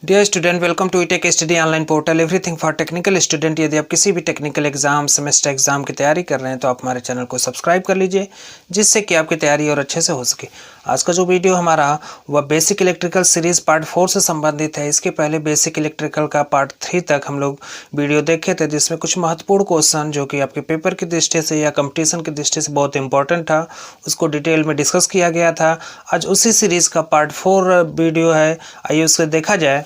Dear student, welcome to eTech study online portal everything for technical student. यदि आप किसी भी टेक्निकल एग्जाम, सेमेस्टर एग्जाम की तैयारी कर रहे हैं तो आप हमारे चैनल को सब्सक्राइब कर लीजिए, जिससे कि आपकी तैयारी और अच्छे से हो सके। आज का जो वीडियो हमारा वह बेसिक इलेक्ट्रिकल सीरीज पार्ट 4 से संबंधित है। इसके पहले बेसिक इलेक्ट्रिकल का पार्ट 3 तक हम लोग वीडियो देखे थे, जिसमें कुछ महत्वपूर्ण क्वेश्चन जो कि आपके पेपर की दृष्टि से या कंपटीशन की दृष्टि से बहुत इंपॉर्टेंट था, उसको डिटेल में डिस्कस किया गया था। आज उसी सीरीज का पार्ट 4 वीडियो है, आइए उससे देखा जाए।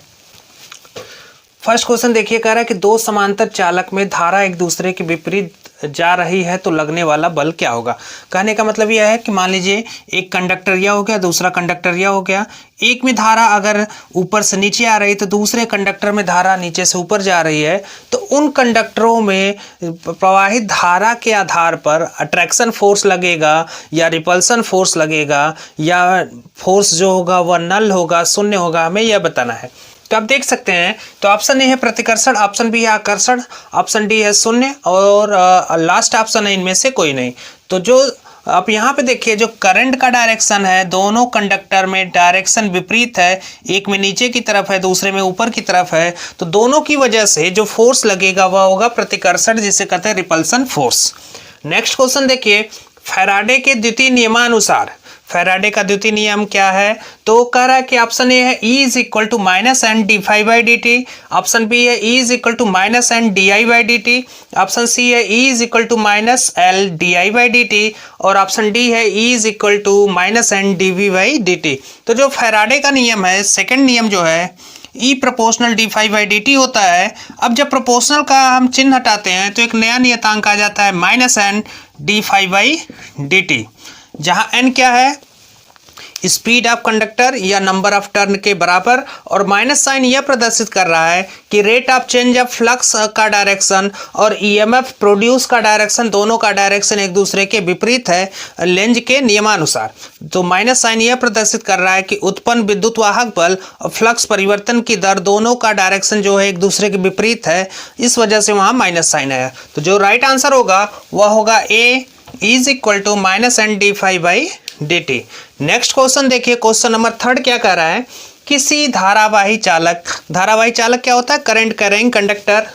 फर्स्ट क्वेश्चन देखिए, कह रहा है कि दो समांतर चालक में धारा एक दूसरे के विपरीत जा रही है तो लगने वाला बल क्या होगा। कहने का मतलब यह है कि मान लीजिए एक कंडक्टर यह हो गया, दूसरा कंडक्टर यह हो गया। एक में धारा अगर ऊपर से नीचे आ रही है तो दूसरे कंडक्टर में धारा नीचे से ऊपर जा रही है, तो उन कंडक्टरों में प्रवाहित धारा के आधार पर अट्रैक्शन फोर्स लगेगा या रिपल्सन फोर्स लगेगा या फोर्स जो होगा वह नल होगा, शून्य होगा, हमें यह बताना है। तो आप देख सकते हैं, तो ऑप्शन ए है प्रतिकर्षण, ऑप्शन बी है आकर्षण, ऑप्शन डी है शून्य और लास्ट ऑप्शन है इनमें से कोई नहीं। तो जो आप यहाँ पे देखिए, जो करंट का डायरेक्शन है, दोनों कंडक्टर में डायरेक्शन विपरीत है, एक में नीचे की तरफ है, दूसरे में ऊपर की तरफ है, तो दोनों की वजह से जो फोर्स लगेगा वह होगा प्रतिकर्षण, जिसे कहते हैं रिपल्सन फोर्स। नेक्स्ट क्वेश्चन देखिए, फैराडे के द्वितीय नियमानुसार फैराडे का द्वितीय नियम क्या है। तो कह रहा है कि ऑप्शन ए है E is equal to minus N D phi by D T, option B है E is equal to minus N D I by D T, option C है E is equal to minus L D I by D T और option D है E is equal to minus N D V by D T. तो जो Faraday का नियम है, second नियम जो है E proportional D phi by D T होता है। अब जब प्रोपोर्शनल का हम चिन्ह हटाते हैं तो एक नया नियतांक आ जाता है minus N D phi by D T, जहाँ एन क्या है, स्पीड ऑफ कंडक्टर या नंबर ऑफ टर्न के बराबर, और माइनस साइन यह प्रदर्शित कर रहा है कि rate of change of flux का डायरेक्शन और ईएमएफ प्रोड्यूस का डायरेक्शन, दोनों का डायरेक्शन एक दूसरे के विपरीत है लेंज के नियमानुसार। तो माइनस साइन यह प्रदर्शित कर रहा है कि उत्पन्न विद्युत वाहक बल और फ्लक्स परिवर्तन की दर दोनों का डायरेक्शन जो है एक दूसरे के विपरीत है, इस वजह से वहाँ माइनस साइन आया। तो जो राइट आंसर होगा वह होगा A is equal to minus N D phi by D t. Next question देखिए, क्वेश्चन नंबर 3 क्या कह रहा है, किसी धारावाही चालक क्या होता है, करंट कैरिंग कंडक्टर।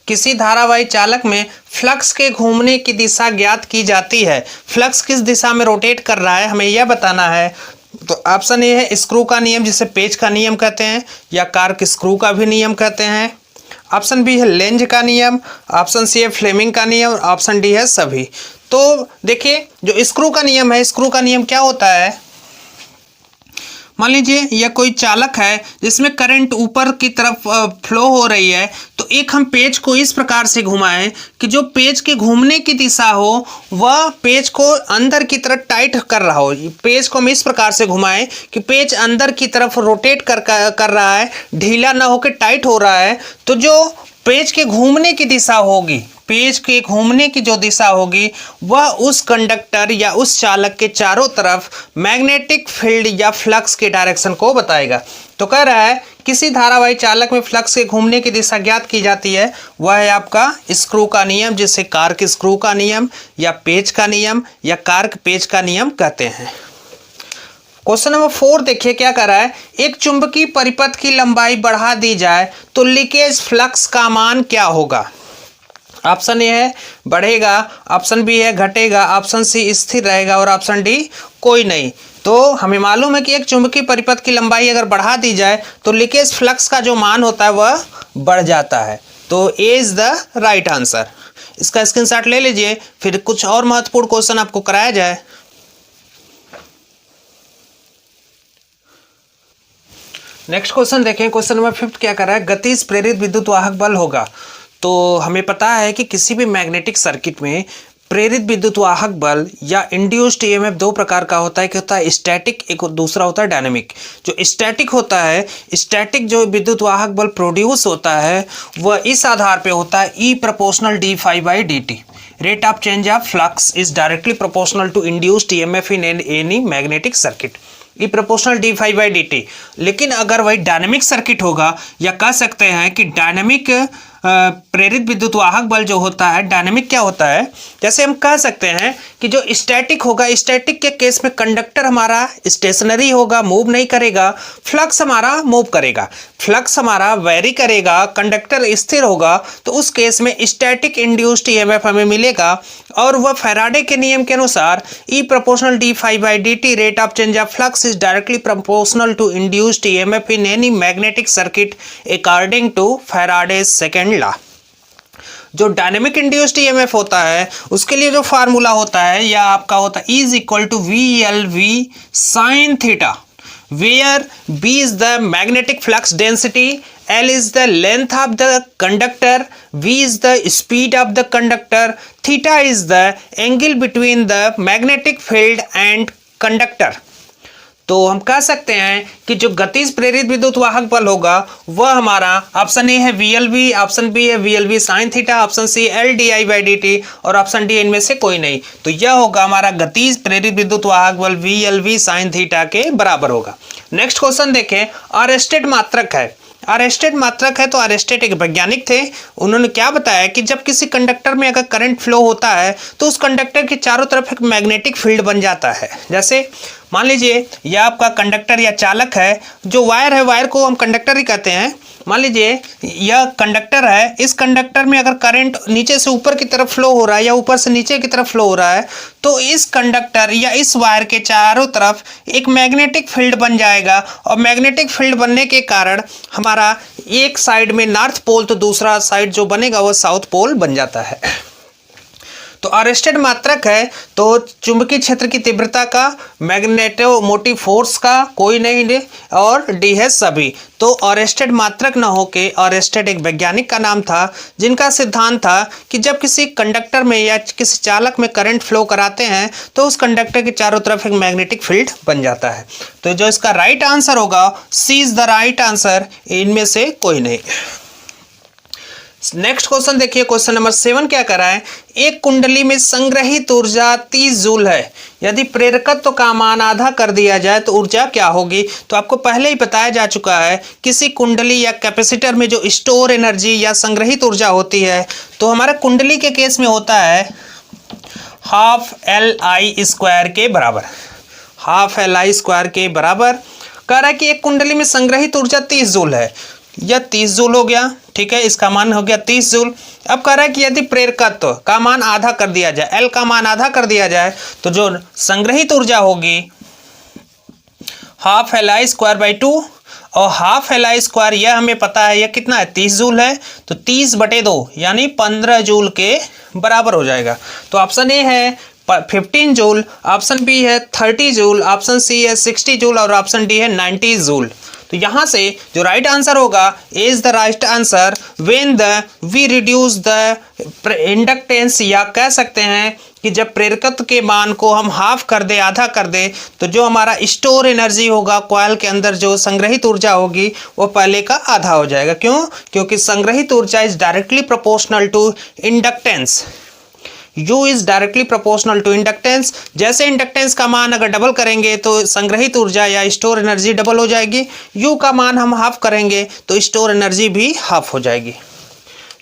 किसी धारावाही चालक में फ्लक्स के घूमने की दिशा ज्ञात की जाती है। फ्लक्स किस दिशा में रोटेट कर रहा है, हमें यह बताना है। तो ऑप्शन ए है स्क्रू का नियम, जिसे पेच का नियम कहते हैं या कार्क स्क्रू का भी नियम कहते हैं, ऑप्शन बी है लेंज का नियम, ऑप्शन सी है फ्लेमिंग का नियम, ऑप्शन डी है सभी। तो देखिए, जो स्क्रू का नियम है, स्क्रू का नियम क्या होता है, मान लीजिए यह कोई चालक है जिसमें करंट ऊपर की तरफ फ्लो हो रही है, तो एक हम पेज को इस प्रकार से घुमाएं कि जो पेज के घूमने की दिशा हो वह पेज को अंदर की तरफ टाइट कर रहा हो। पेज को हम इस प्रकार से घुमाएं कि पेज अंदर की तरफ रोटेट कर रहा है, ढीला ना होकर टाइट हो रहा है। तो जो पेज के घूमने की दिशा होगी, पेज के घूमने की जो दिशा होगी वह उस कंडक्टर या उस चालक के चारों तरफ मैग्नेटिक फील्ड या फ्लक्स के डायरेक्शन को बताएगा। तो कह रहा है किसी धारावाही चालक में फ्लक्स के घूमने की दिशा ज्ञात की जाती है, वह है आपका स्क्रू का नियम, जिसे कार्क स्क्रू का नियम या पेच का नियम या कार्क पेच का नियम कहते हैं। क्वेश्चन नंबर 4 देखिए क्या कर रहा है, एक चुंबकीय परिपथ की लंबाई बढ़ा दी जाए तो लीकेज फ्लक्स का मान क्या होगा। ऑप्शन ए है बढ़ेगा, ऑप्शन बी है घटेगा, ऑप्शन सी स्थिर रहेगा और ऑप्शन डी कोई नहीं। तो हमें मालूम है कि एक चुंबकीय परिपथ की लंबाई अगर बढ़ा दी जाए तो लीकेज फ्लक्स का जो मान होता है वह बढ़ जाता है। तो ए इज द राइट आंसर। इसका स्क्रीनशॉट ले लीजिए, फिर कुछ और महत्वपूर्ण क्वेश्चन आपको कराया जाए। नेक्स्ट क्वेश्चन देखें, क्वेश्चन नंबर 5 क्या कर रहा है, गतिज प्रेरित विद्युत वाहक बल होगा। तो हमें पता है कि किसी भी मैग्नेटिक सर्किट में प्रेरित विद्युत वाहक बल या इंड्यूस्ड ईएमएफ दो प्रकार का होता है। एक होता है स्टैटिक, एक दूसरा होता है डायनेमिक। जो स्टैटिक होता है, स्टैटिक जो विद्युत वाहक बल प्रोड्यूस होता है वह इस आधार पे होता है E proportional D phi by D T. Rate of change of flux is directly proportional to induced EMF in any magnetic circuit. E proportional D phi by D T. लेकिन अगर वही डायनेमिक सर्किट होगा, या कह सकते हैं कि dynamic प्रेरित विद्युत वाहक बल जो होता है डायनेमिक क्या होता है, जैसे हम कह सकते हैं कि जो स्टैटिक होगा, स्टैटिक के केस में कंडक्टर हमारा स्टेशनरी होगा, मूव नहीं करेगा, फ्लक्स हमारा मूव करेगा, फ्लक्स हमारा वेरी करेगा, कंडक्टर स्थिर होगा, तो उस केस में स्टैटिक इंड्यूस्ड ईएमएफ हमें मिलेगा और वह फैराडे के नियम के अनुसार E proportional d∅dt rate of change of flux is directly proportional to induced EMF in any magnetic circuit according to Faraday's second law। जो डायनेमिक इंड्यूस्ड ईएमएफ होता है उसके लिए जो फार्मूला होता है या आपका होता है is equal to VLV sin theta, where B is the magnetic flux density, L is the length of the conductor, V is the speed of the conductor, theta is the angle between the magnetic field and conductor। तो हम कह सकते हैं कि जो गतिज प्रेरित विद्युत वाहक बल होगा वह हमारा ऑप्शन ए है VLV, ऑप्शन बी है VLV sin theta, option C LdI/dt और ऑप्शन डी इनमें से कोई नहीं। तो यह होगा हमारा गतिज प्रेरित विद्युत वाहक बल VLV sin थीटा के बराबर होगा। नेक्स्ट क्वेश्चन देखें, अरेस्टेड मात्रक है। अरेस्टेड मात्रक है तो अरेस्टेड एक वैज्ञानिक थे, उन्होंने क्या बताया कि जब किसी कंडक्टर में अगर करंट फ्लो होता है तो उस कंडक्टर के चारों तरफ एक मैग्नेटिक फील्ड बन जाता है। जैसे मान लीजिए यह आपका कंडक्टर या चालक है, जो वायर है वायर को हम कंडक्टर ही कहते हैं। मान लीजिए यह कंडक्टर है, इस कंडक्टर में अगर करंट नीचे से ऊपर की तरफ फ्लो हो रहा है या ऊपर से नीचे की तरफ फ्लो हो रहा है तो इस कंडक्टर या इस वायर के चारों तरफ एक मैग्नेटिक फील्ड बन जाएगा और मैग्नेटिक फील्ड बनने के कारण हमारा एक साइड में नॉर्थ पोल तो दूसरा साइड जो बनेगा वो साउथ पोल बन जाता है। तो अरेस्टेड मात्रक है तो चुंबकीय क्षेत्र की तीव्रता का, मैग्नेटोमोटिव फोर्स का कोई नहीं है और डी है सभी। तो अरेस्टेड मात्रक न होके अरेस्टेड एक वैज्ञानिक का नाम था जिनका सिद्धांत था कि जब किसी कंडक्टर में या किसी चालक में करंट फ्लो कराते हैं तो उस कंडक्टर के चारों तरफ एक मैग्नेटिक फील्ड बन जाता है। तो जो इसका राइट आंसर होगा सी इज द राइट आंसर, इनमें से कोई नहीं। नेक्स्ट क्वेश्चन देखिए, क्वेश्चन नंबर 7 क्या कर रहा है, एक कुंडली में संग्रहित ऊर्जा 30 जूल है, यदि प्रेरकत्व का मान आधा कर दिया जाए तो ऊर्जा क्या होगी। तो आपको पहले ही बताया जा चुका है किसी कुंडली या कैपेसिटर में जो स्टोर एनर्जी या संग्रहित ऊर्जा होती है तो हमारा कुंडली के केस में होता है हाफ LI² के बराबर, हाफ LI² के बराबर। कह रहा है कि एक कुंडली में संग्रहित ऊर्जा 30 जूल है, यह 30 जूल हो गया, ठीक है, इसका मान हो गया 30 जूल। अब कह रहा है कि यदि प्रेरकत्व का मान आधा कर दिया जाए, L का मान आधा कर दिया जाए तो जो संग्रहित ऊर्जा होगी हाफ LI²/2 और हाफ LI² यह हमें पता है यह कितना है 30 जूल है, तो 30/2 यानी 15 जूल के बराबर हो जाएगा। तो ऑप्शन ए है 15 जूल, ऑप्शन बी है 30 जूल, ऑप्शन सी है 60 जूल और ऑप्शन डी है 90 जूल। तो यहाँ से जो राइट आंसर होगा is the right answer when we reduce the inductance, या कह सकते हैं कि जब प्रेरकत्व के मान को हम हाफ कर दे, आधा कर दे, तो जो हमारा स्टोर एनर्जी होगा कॉइल के अंदर जो संग्रहित ऊर्जा होगी वो पहले का आधा हो जाएगा। क्यों? क्योंकि संग्रहित ऊर्जा is directly proportional to inductance. U is directly proportional to inductance. जैसे इंडक्टेंस का मान अगर डबल करेंगे तो संग्रहित ऊर्जा या स्टोर एनर्जी डबल हो जाएगी, U का मान हम हाफ करेंगे तो स्टोर एनर्जी भी हाफ हो जाएगी।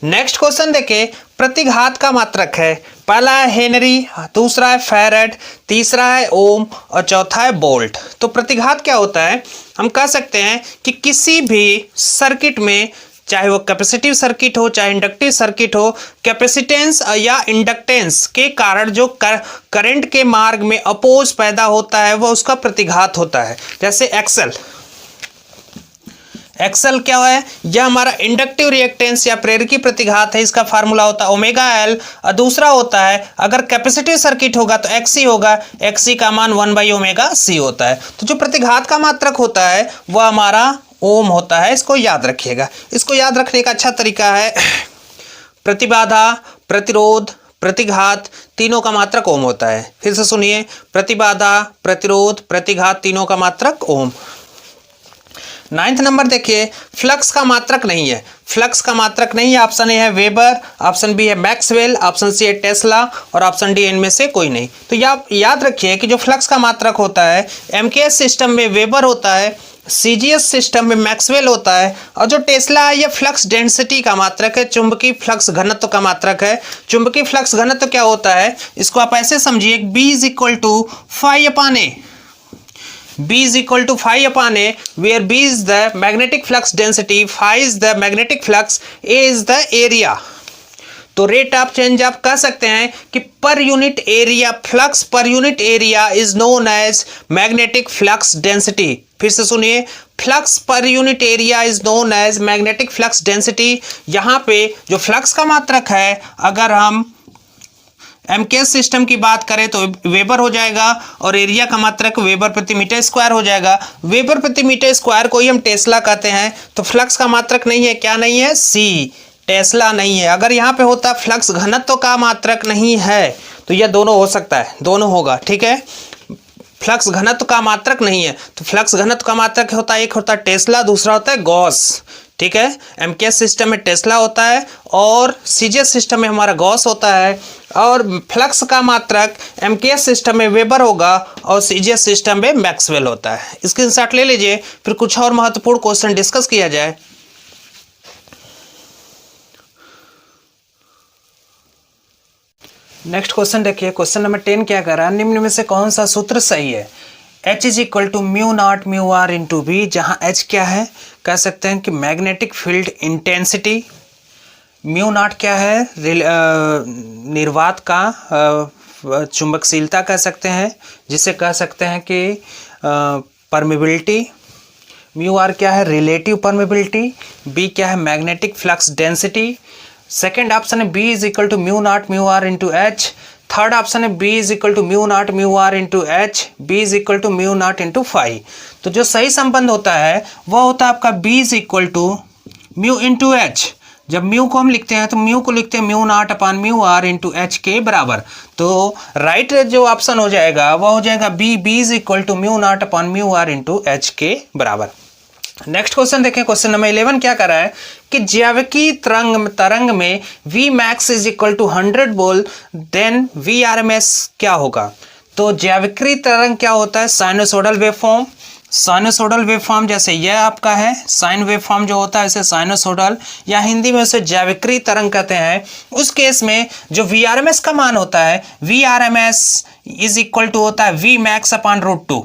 नेक्स्ट क्वेश्चन देखें, प्रतिघात का मात्रक है, पहला है हेनरी, दूसरा है फैराड, तीसरा है ओम और चौथा है वोल्ट। तो प्रतिघात क्या होता है, हम कह सकते हैं कि किसी भी सर्किट में, चाहे वो कैपेसिटिव सर्किट हो चाहे इंडक्टिव सर्किट हो, कैपेसिटेंस या इंडक्टेंस के कारण जो करंट के मार्ग में अपोज पैदा होता है वह उसका प्रतिघात होता है। जैसे एक्सल क्या है, यह हमारा इंडक्टिव रिएक्टेंस या प्रेरकी प्रतिघात है, इसका फार्मूला होता है ω/L। और दूसरा होता है अगर कैपेसिटिव सर्किट होगा तो XC होगा, XC का मान 1/ωc होता है। तो जो प्रतिघात का मात्रक होता है वह हमारा ओम होता है, इसको याद रखिएगा। इसको याद रखने का अच्छा तरीका है, प्रतिबाधा, प्रतिरोध, प्रतिघात तीनों का मात्रक ओम होता है। फिर से सुनिए, प्रतिबाधा, प्रतिरोध, प्रतिघात तीनों का मात्रक ओम। 9th नंबर देखिए, फ्लक्स का मात्रक नहीं है, फ्लक्स का मात्रक नहीं है। ऑप्शन ए है वेबर, ऑप्शन बी है मैक्सवेल, ऑप्शन सी है टेस्ला और ऑप्शन डी इनमें से कोई नहीं। तो याद रखिए कि जो फ्लक्स का मात्रक होता है MKS सिस्टम में वेबर होता है, सीजीएस सिस्टम में मैक्सवेल होता है, और जो टेस्ला है ये फ्लक्स डेंसिटी का मात्रक है, चुंबकीय फ्लक्स घनत्व का मात्रक है। चुंबकीय फ्लक्स घनत्व क्या होता है, इसको आप ऐसे समझिए, B is equal to phi upon A, B is equal to phi upon A, where B is the magnetic flux density, phi is the magnetic flux, A is the area। तो rate of change आप कह सकते हैं कि per unit area, flux per unit area is known as magnetic flux density. फिर से सुनिए, flux per unit area is known as magnetic flux density. यहाँ पे जो फ्लक्स का मात्रक है, अगर हम एमकेएस सिस्टम की बात करें तो वेबर हो जाएगा, और एरिया का मात्रक वेबर प्रति मीटर स्क्वायर हो जाएगा। वेबर प्रति मीटर स्क्वायर को ही हम टेस्ला कहते हैं। तो फ्लक्स का मात्रक नहीं है, क्या नहीं है, सी, टेस्ला नहीं है। अगर यहाँ पे होता फ्लक्स घनत्व का मात्रक नहीं है, तो यह दोनों हो सकता है, दोनों होगा, ठीक है। फ्लक्स घनत्व का मात्रक नहीं है, तो फ्लक्स घनत्व का मात्रक होता है, एक होता है टेस्ला, दूसरा होता है गॉस, ठीक है। एमकेएस सिस्टम में टेस्ला होता है और सीजीएस सिस्टम में हमारा गॉस होता है। और फ्लक्स का मात्रक एमकेएस सिस्टम में वेबर होगा और सीजीएस सिस्टम में मैक्सवेल होता है। इसके स्क्रीनशॉट ले लीजिए, फिर कुछ और महत्वपूर्ण क्वेश्चन डिस्कस किया जाए। नेक्स्ट क्वेश्चन देखिए, क्वेश्चन नंबर 10 क्या कर रहा है, निम्न में से कौन सा सूत्र सही है। H is equal to mu naught mu are into B, जहाँ H क्या है, कह सकते हैं कि magnetic field intensity, mu naught क्या है, निर्वात का चुंबकशीलता कह सकते हैं, जिसे कह सकते हैं कि परमिबिलिटी, म्यू आर क्या है, रिलेटिव परमिबिलिटी, बी क्या है, magnetic flux density. Second option है B is equal to mu naught mu are into H. Third option है B is equal to mu naught mu are into H, B is equal to mu naught into phi. तो जो सही संबंध होता है वह होता है आपका B is equal to mu into H. जब म्यू को हम लिखते हैं तो म्यू को लिखते हैं mu naught upon mu are into H के बराबर। तो राइट जो ऑप्शन हो जाएगा वह हो जाएगा B, B is equal to mu naught upon mu are into H के बराबर। नेक्स्ट क्वेश्चन देखें, क्वेश्चन नंबर 11 क्या कर रहा है कि ज्याविकीय तरंग में V max is equal to 100 volt, then VRMS क्या होगा। तो ज्याविकीय तरंग क्या होता है, साइनोसोडल वेवफॉर्म। साइनोसोडल वेवफॉर्म जैसे यह आपका है साइन वेवफॉर्म जो होता है इसे साइनोसोडल या हिंदी में उसे ज्याविकीय तरंग कहते हैं। उस केस में जो VRMS का मान होता है, VRMS इज इक्वल टू होता है V max upon root 2,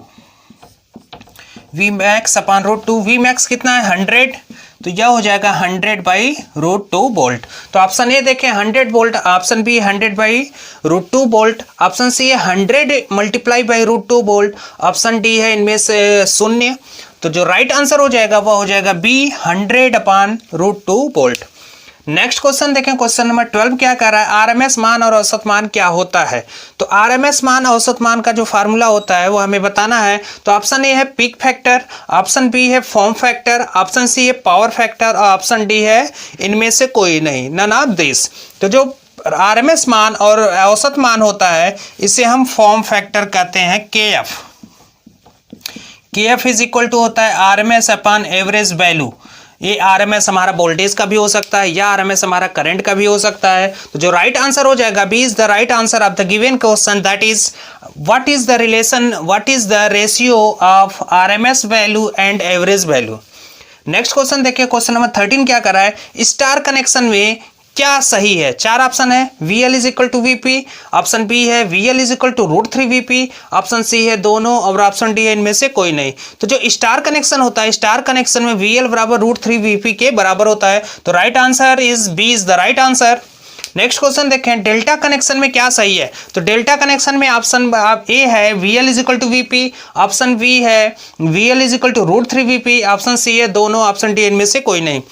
V max upon root 2। V max कितना है 100, तो यह हो जाएगा 100 बाई रूट 2 वोल्ट। तो ऑप्शन ए देखें 100 volt, option B 100 by root 2 volt, option C है 100 multiply by root 2 volt, option D है इनमें से 0। तो जो राइट आंसर हो जाएगा वह हो जाएगा B 100 upon root 2 volt. Next question देखें, क्वेश्चन नंबर 12 क्या कर रहा है, आरएमएस मान और औसत मान क्या होता है। तो आरएमएस मान औसत मान का जो फार्मूला होता है वो हमें बताना है। तो ऑप्शन ए है पीक फैक्टर, ऑप्शन बी है फॉर्म फैक्टर, ऑप्शन सी है पावर फैक्टर और ऑप्शन डी है इनमें से कोई नहीं, नन ऑफ दिस। तो जो आरएमएस मान और औसत मान होता है इसे हम फॉर्म फैक्टर कहते हैं KF. KF is equal to होता है आरएमएस अपॉन एवरेज वैल्यू। ये आरएमएस हमारा वोल्टेज का भी हो सकता है या आरएमएस हमारा करंट का भी हो सकता है। तो जो राइट आंसर हो जाएगा B is the right answer of the given question, that is what is the relation, what is the ratio of RMS value and average value. Next question देखिए, क्वेश्चन नंबर 13 क्या कर रहा है, star connection में क्या सही है। चार ऑप्शन है, VL is equal to VP, option B है VL is equal to root 3 VP, option C है दोनों और ऑप्शन डी है इनमें से कोई नहीं। तो जो स्टार कनेक्शन होता है, स्टार कनेक्शन में VL बराबर रूट 3 VP के बराबर होता है। तो right answer is B is the right answer. Next question देखें, डेल्टा कनेक्शन में क्या सही है। तो डेल्टा कनेक्शन में ऑप्शन ए है VL is equal to VP, option B है VL is equal to root 3 VP, option C है दोनों, ऑप्शन डी इनमें से कोई नहीं।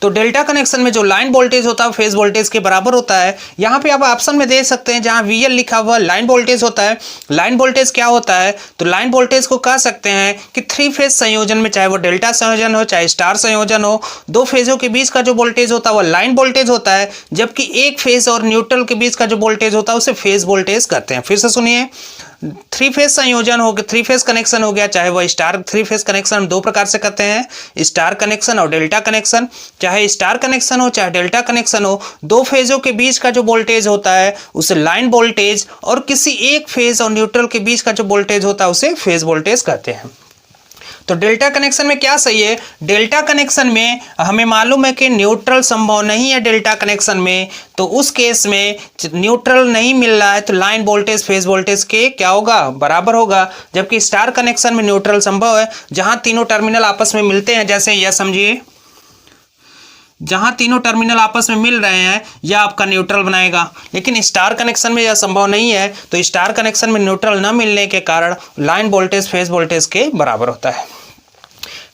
तो डेल्टा कनेक्शन में जो लाइन वोल्टेज होता है फेज वोल्टेज के बराबर होता है। यहाँ पे आप ऑप्शन में दे सकते हैं जहाँ VL लिखा हुआ लाइन वोल्टेज होता है। लाइन वोल्टेज क्या होता है, तो लाइन वोल्टेज को कह सकते हैं कि 3 फेज संयोजन में, चाहे वो डेल्टा संयोजन हो चाहे स्टार संयोजन हो, 2 फेजों के बीच का जो वोल्टेज होता है वो लाइन वोल्टेज होता है, जबकि एक फेज और न्यूट्रल के बीच का जो वोल्टेज होता है उसे फेज वोल्टेज कहते हैं। फिर से सुनिए, 3 फेज संयोजन हो गया, 3 फेज कनेक्शन हो गया, चाहे वह स्टार 3 फेज कनेक्शन हम 2 प्रकार से करते हैं, स्टार कनेक्शन और डेल्टा कनेक्शन। चाहे स्टार कनेक्शन हो चाहे डेल्टा कनेक्शन हो, 2 फेजों के बीच का जो वोल्टेज होता है उसे लाइन वोल्टेज, और किसी एक फेज और न्यूट्रल के बीच का जो वोल्टेज होता है उसे फेज वोल्टेज कहते हैं। तो डेल्टा कनेक्शन में क्या सही है, डेल्टा कनेक्शन में हमें मालूम है कि न्यूट्रल संभव नहीं है डेल्टा कनेक्शन में, तो उस केस में न्यूट्रल नहीं मिल रहा है तो लाइन वोल्टेज फेज वोल्टेज के क्या होगा, बराबर होगा। जबकि स्टार कनेक्शन में न्यूट्रल संभव है, जहां तीनों टर्मिनल आपस में मिलते हैं, जैसे यह समझिए जहां तीनों टर्मिनल आपस में मिल रहे हैं यह आपका न्यूट्रल बनाएगा। लेकिन स्टार कनेक्शन में यह संभव नहीं है, तो स्टार कनेक्शन में न्यूट्रल न मिलने के कारण लाइन वोल्टेज फेज वोल्टेज के बराबर होता है।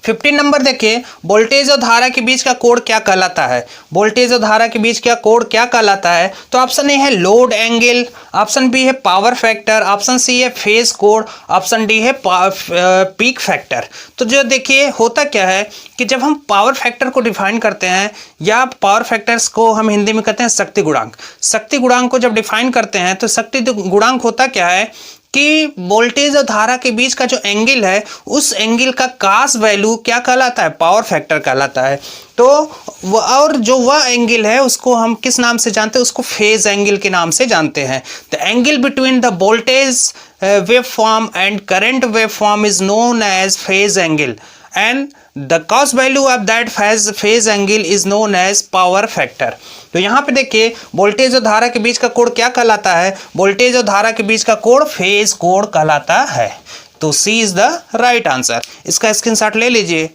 15 नंबर देखिए, वोल्टेज और धारा के बीच का कोण क्या कहलाता है। वोल्टेज और धारा के बीच का कोण क्या कहलाता है, तो ऑप्शन ए है लोड एंगल, ऑप्शन बी है पावर फैक्टर, ऑप्शन सी है फेज कोण, ऑप्शन डी है पीक फैक्टर। तो जो देखिए होता क्या है कि जब हम पावर फैक्टर को डिफाइन करते हैं, या पावर फैक्टर्स को हम हिंदी में कहते हैं शक्ति गुणांक, शक्ति गुणांक को जब डिफाइन करते हैं तो शक्ति गुणांक होता क्या है कि वोल्टेज और धारा के बीच का जो एंगल है उस एंगल का कास वैल्यू क्या कहलाता है, पावर फैक्टर कहलाता है। तो और जो वह एंगल है उसको हम किस नाम से जानते हैं, उसको फेज एंगल के नाम से जानते हैं। The angle between the voltage wave form and current wave form is known as phase angle and the cos value of that phase angle is known as power factor. तो यहाँ पे देखिए voltage और धारा के बीच का कोण क्या कहलाता है, वोल्टेज और धारा के बीच का कोण फेज कोण कहलाता है। तो सी इज द राइट आंसर। इसका स्क्रीनशॉट ले लीजिए।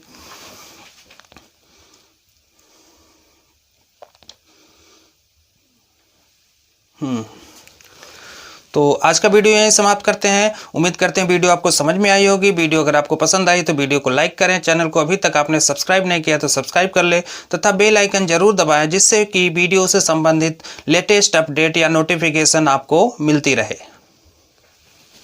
तो आज का वीडियो यहीं समाप्त करते हैं। उम्मीद करते हैं वीडियो आपको समझ में आई होगी। वीडियो अगर आपको पसंद आई तो वीडियो को लाइक करें, चैनल को अभी तक आपने सब्सक्राइब नहीं किया तो सब्सक्राइब कर ले तथा बेल आइकन जरूर दबाएं, जिससे कि वीडियो से संबंधित लेटेस्ट अपडेट या नोटिफिकेशन आपको मिलती रहे।